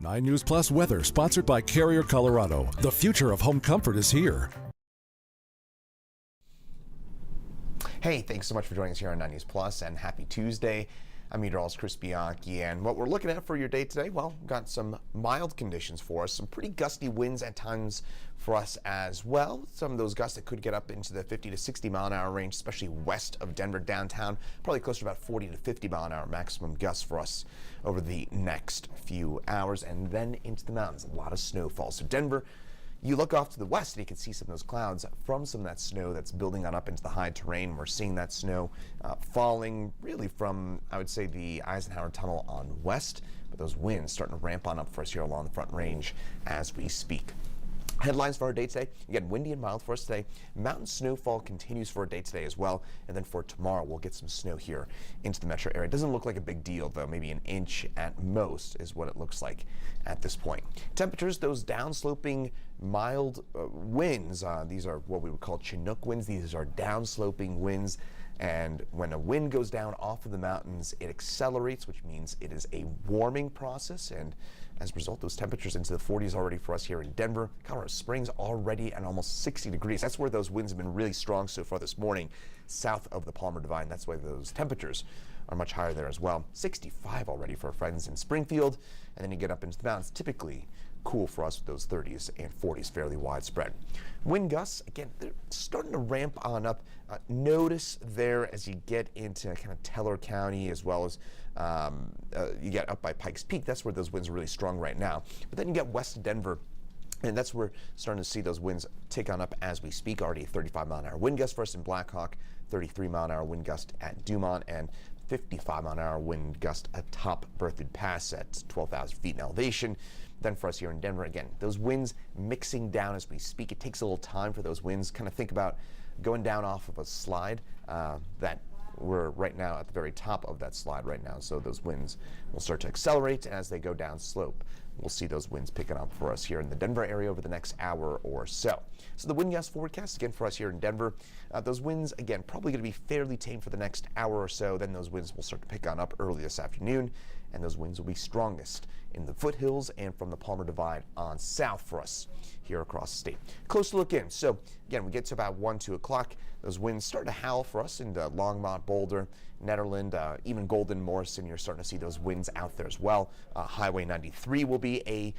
9 News Plus weather, sponsored by Carrier Colorado. The future of home comfort is here. Hey, thanks so much for joining us here on 9 News Plus, and happy Tuesday. I'm meteorologist Chris Bianchi, and what we're looking at for your day today, well, we've got some mild conditions for us, some pretty gusty winds at times for us as well. Some of those gusts that could get up into the 50 to 60 mile an hour range, especially west of Denver downtown, probably closer to about 40 to 50 mile an hour maximum gusts for us over the next few hours, and then into the mountains, a lot of snowfall. So Denver, you look off to the west and you can see some of those clouds from some of that snow that's building on up into the high terrain. We're seeing that snow falling really from, I would say, the Eisenhower Tunnel on west, but those winds starting to ramp on up for us here along the Front Range as we speak. Headlines for our day today, again, windy and mild for us today. Mountain snowfall continues for our day today as well. And then for tomorrow, we'll get some snow here into the metro area. It doesn't look like a big deal, though. Maybe an inch at most is what it looks like at this point. Temperatures, those downsloping mild winds, these are what we would call Chinook winds. These are downsloping winds. And when a wind goes down off of the mountains, it accelerates, which means it is a warming process. And as a result, those temperatures into the 40s already for us here in Denver. Colorado Springs already at almost 60 degrees. That's where those winds have been really strong so far this morning, south of the Palmer Divide. That's why those temperatures are much higher there as well. 65 already for our friends in Springfield. And then you get up into the mountains, typically cool for us with those 30s and 40s fairly widespread. Wind gusts, again, they're starting to ramp on up. Notice there as you get into kind of Teller County, as well as you get up by Pikes Peak. That's where those winds are really strong right now. But then you get west of Denver, and that's where we're starting to see those winds tick on up as we speak. Already 35 mile an hour wind gust for us in Blackhawk, 33 mile an hour wind gust at Dumont, and 55 mile an hour wind gust atop Berthoud Pass at 12,000 feet in elevation. Then for us here in Denver, again, those winds mixing down as we speak. It takes a little time for those winds. Kind of think about going down off of a slide that we're right now at the very top of that slide right now. So those winds will start to accelerate as they go down slope. We'll see those winds picking up for us here in the Denver area over the next hour or so. So the wind gust forecast again for us here in Denver. Those winds, again, probably going to be fairly tame for the next hour or so. Then those winds will start to pick on up early this afternoon, and those winds will be strongest in the foothills and from the Palmer Divide on south for us here across the state. Close look in. So again, we get to about 1, 2 o'clock. Those winds start to howl for us in Longmont, Boulder, Netherland, even Golden, Morrison. You're starting to see those winds out there as well. Highway 93 will be a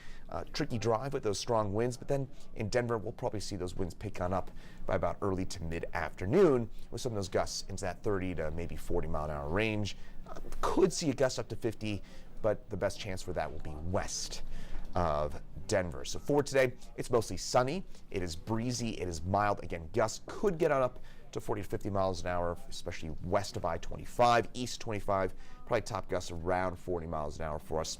tricky drive with those strong winds, but then in Denver, we'll probably see those winds pick on up by about early to mid-afternoon with some of those gusts into that 30 to maybe 40 mile an hour range. Could see a gust up to 50, but the best chance for that will be west of Denver. So for today, it's mostly sunny. It is breezy. It is mild. Again, gusts could get on up to 40 to 50 miles an hour, especially west of I-25, east 25, probably top gusts around 40 miles an hour for us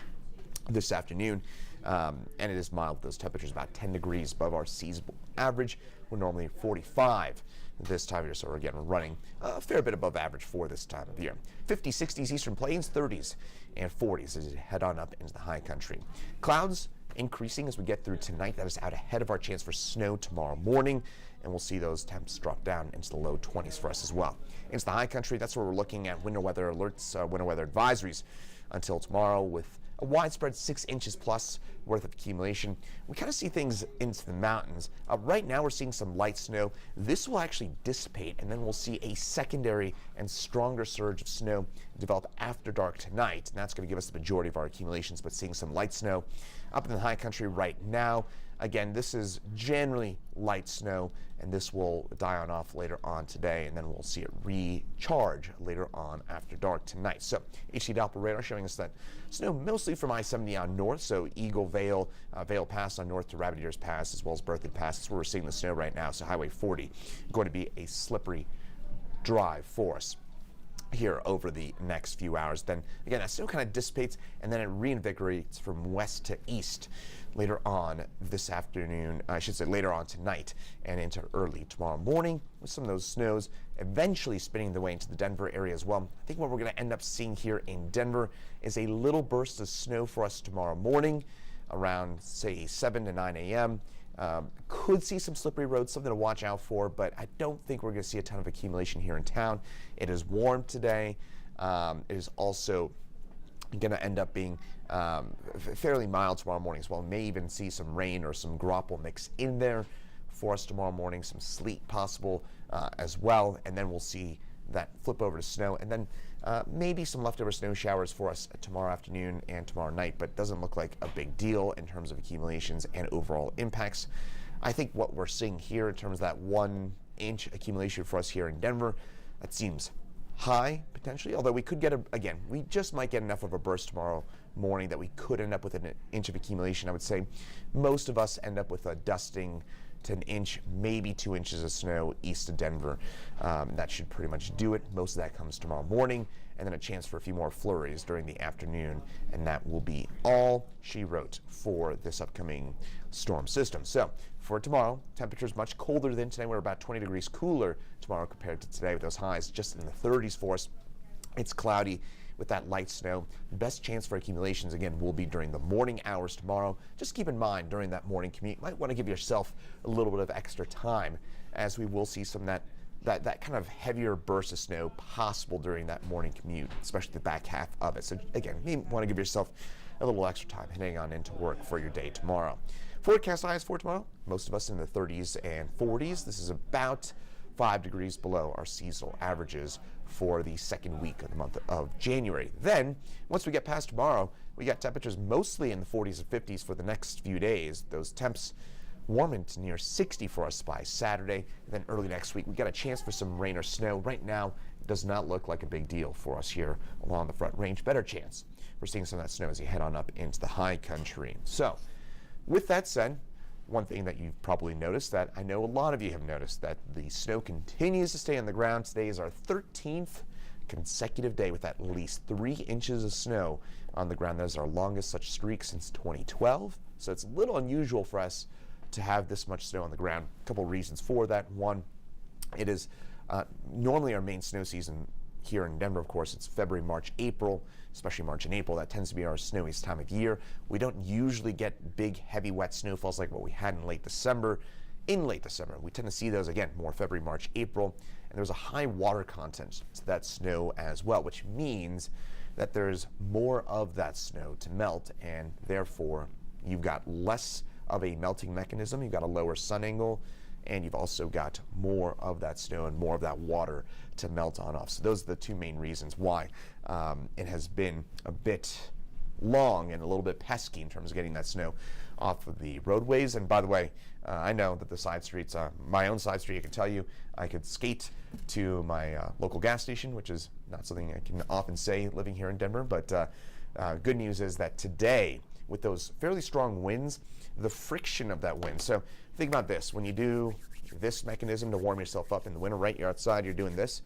this afternoon. And it is mild. Those temperatures about 10 degrees above our seasonal average. We're normally 45 this time of year, so again, we're running a fair bit above average for this time of year. 50s, 60s, Eastern Plains, 30s and 40s as you head on up into the high country. Clouds increasing as we get through tonight. That is out ahead of our chance for snow tomorrow morning, and we'll see those temps drop down into the low 20s for us as well. Into the high country, that's where we're looking at winter weather alerts, winter weather advisories until tomorrow, with a widespread 6 inches plus worth of accumulation. We kind of see things into the mountains. Right now we're seeing some light snow. This will actually dissipate, and then we'll see a secondary and stronger surge of snow develop after dark tonight, and that's going to give us the majority of our accumulations, but seeing some light snow up in the high country right now. Again, this is generally light snow, and this will die on off later on today, and then we'll see it recharge later on after dark tonight. So HD Doppler radar showing us that snow mostly from I-70 on north, so Eagle Vale, Vale Pass on north to Rabbit Ears Pass, as well as Berthoud Pass. That's where we're seeing the snow right now. So Highway 40 going to be a slippery drive for us here over the next few hours. Then again, that snow kind of dissipates, and then it reinvigorates from west to east later on this afternoon, I should say later on tonight and into early tomorrow morning, with some of those snows eventually spinning their way into the Denver area as well. I think what we're going to end up seeing here in Denver is a little burst of snow for us tomorrow morning around, say, 7 to 9 a.m. Could see some slippery roads, something to watch out for, but I don't think we're going to see a ton of accumulation here in town. It is warm today. It is also going to end up being fairly mild tomorrow morning as well. We may even see some rain or some graupel mix in there for us tomorrow morning, some sleet possible as well, and then we'll see that flip over to snow, and then maybe some leftover snow showers for us tomorrow afternoon and tomorrow night, but doesn't look like a big deal in terms of accumulations and overall impacts. I think what we're seeing here in terms of that 1 inch accumulation for us here in Denver, that seems high potentially, although we could get again, we just might get enough of a burst tomorrow morning that we could end up with an inch of accumulation. I would say most of us end up with a dusting to an inch, maybe 2 inches of snow east of Denver. That should pretty much do it. Most of that comes tomorrow morning, and then a chance for a few more flurries during the afternoon, and that will be all she wrote for this upcoming storm system. So for tomorrow, temperatures much colder than today. We're about 20 degrees cooler tomorrow compared to today, with those highs just in the 30s for us. It's cloudy with that light snow. Best chance for accumulations, again, will be during the morning hours tomorrow. Just keep in mind during that morning commute, you might want to give yourself a little bit of extra time, as we will see some of that kind of heavier burst of snow possible during that morning commute, especially the back half of it. So again, you want to give yourself a little extra time heading on into work for your day tomorrow. Forecast highs for tomorrow, most of us in the 30s and 40s. This is about 5 degrees below our seasonal averages for the second week of the month of January. Then, once we get past tomorrow, we got temperatures mostly in the 40s and 50s for the next few days. Those temps warming to near 60 for us by Saturday. And then early next week, we got a chance for some rain or snow. Right now, it does not look like a big deal for us here along the Front Range. Better chance we're seeing some of that snow as you head on up into the high country. So, with that said, one thing that you've probably noticed, that I know a lot of you have noticed, that the snow continues to stay on the ground. Today is our 13th consecutive day with at least 3 inches of snow on the ground. That is our longest such streak since 2012. So it's a little unusual for us to have this much snow on the ground. A couple of reasons for that. One, it is normally our main snow season here in Denver, of course. It's February, March, April, especially March and April. That tends to be our snowiest time of year. We don't usually get big, heavy, wet snowfalls like what we had in late December. We tend to see those again more February, March, April, and there's a high water content to that snow as well, which means that there's more of that snow to melt, and therefore you've got less of a melting mechanism, you've got a lower sun angle, and you've also got more of that snow and more of that water to melt on off. So those are the two main reasons why it has been a bit long and a little bit pesky in terms of getting that snow off of the roadways. And by the way, I know that the side streets, my own side street, I can tell you, I could skate to my local gas station, which is not something I can often say living here in Denver, but good news is that today, with those fairly strong winds, the friction of that wind. So think about this, when you do this mechanism to warm yourself up in the winter, right? You're outside, you're doing this,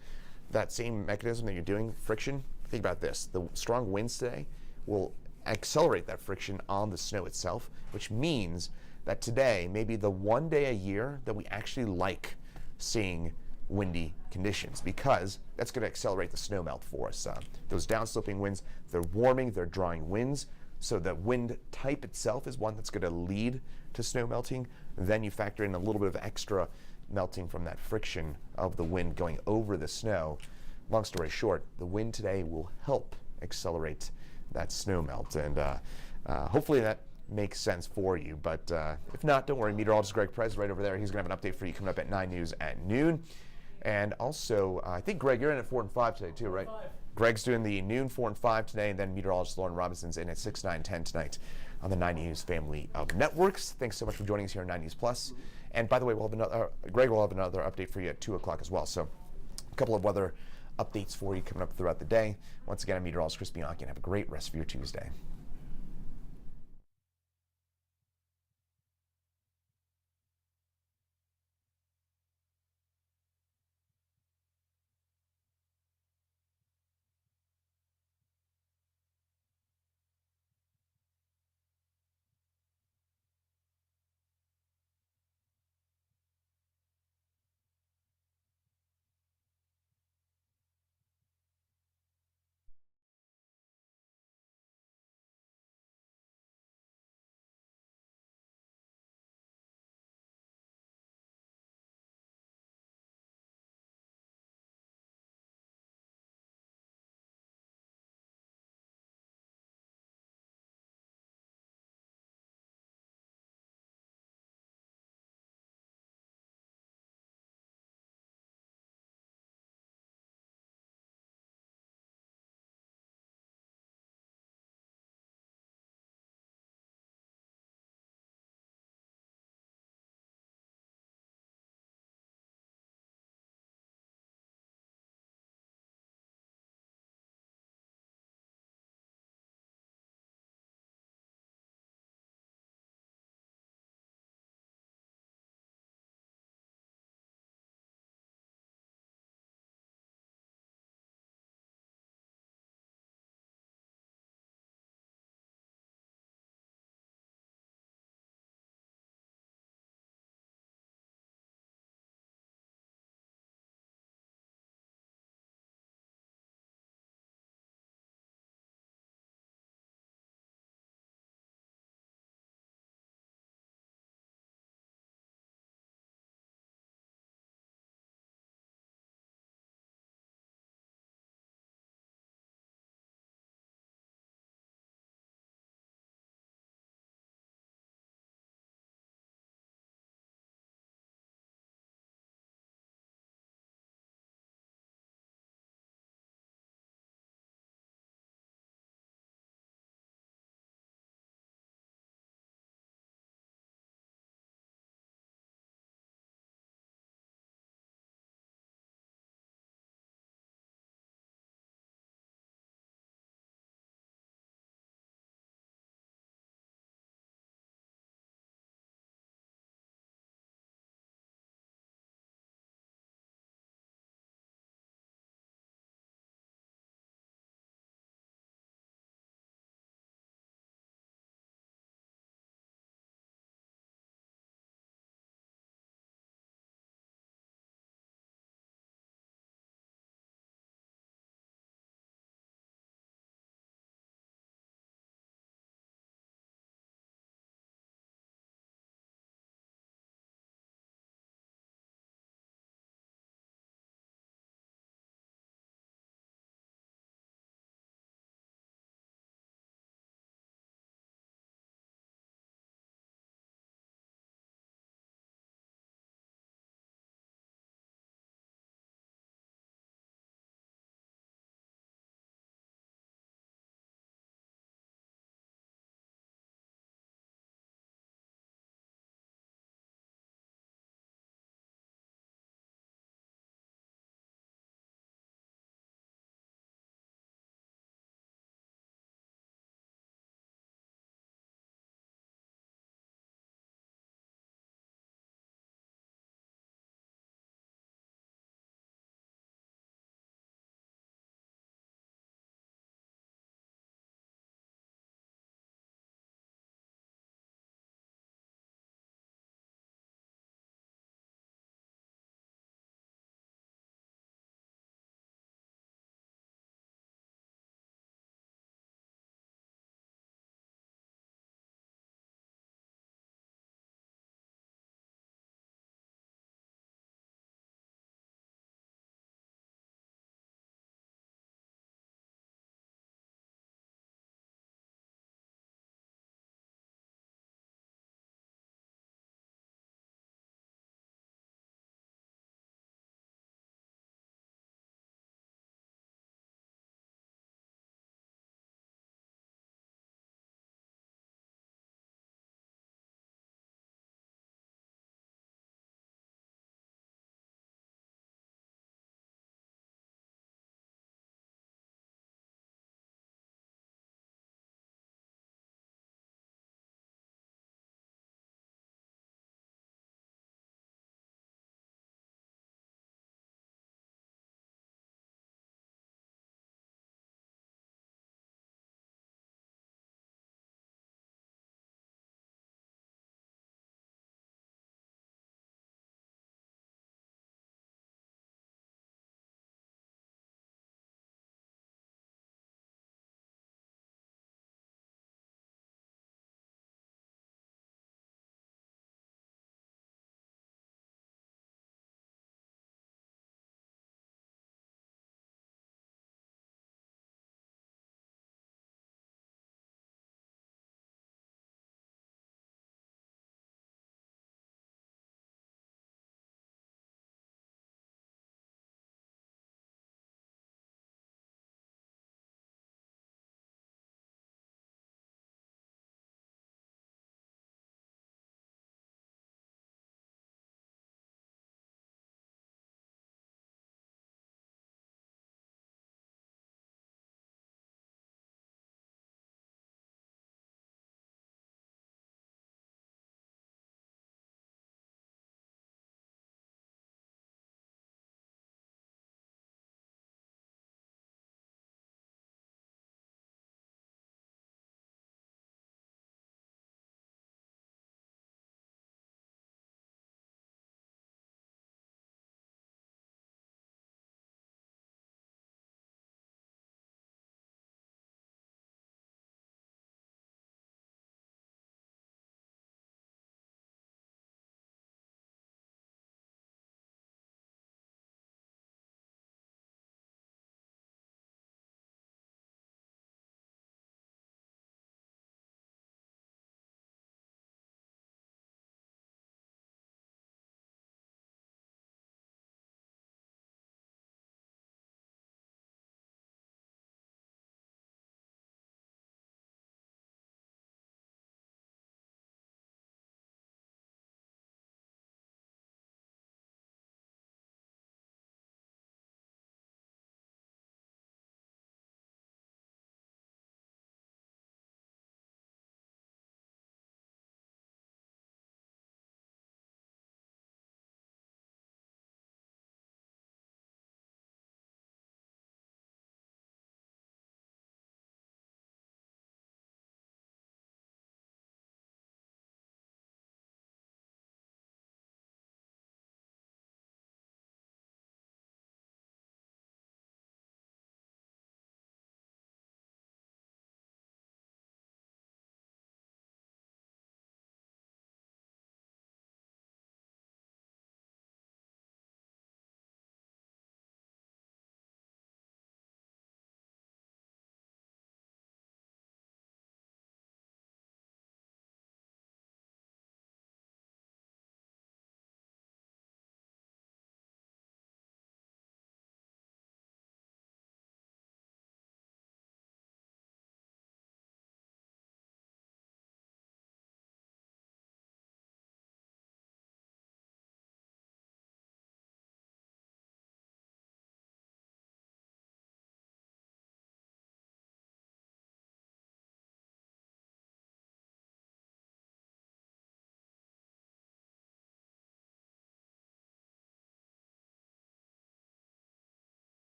that same mechanism that you're doing, friction, think about this. The strong winds today will accelerate that friction on the snow itself, which means that today may be the one day a year that we actually like seeing windy conditions, because that's going to accelerate the snow melt for us. Those downsloping winds, they're warming, they're drawing winds, so the wind type itself is one that's going to lead to snow melting. Then you factor in a little bit of extra melting from that friction of the wind going over the snow. Long story short, the wind today will help accelerate that snow melt, and hopefully that makes sense for you. But if not, don't worry. Meteorologist Greg Perez right over there. He's going to have an update for you coming up at 9 News at noon. And also, I think, Greg, you're in at 4 and 5 today too, right? 5. Greg's doing the noon 4 and 5 today, and then meteorologist Lauren Robinson's in at 6, 9, 10 tonight on the 9 News family of networks. Thanks so much for joining us here on 9 News Plus. And by the way, Greg will have another update for you at 2 o'clock as well. So a couple of weather updates for you coming up throughout the day. Once again, I'm meteorologist Chris Bianchi, and have a great rest of your Tuesday.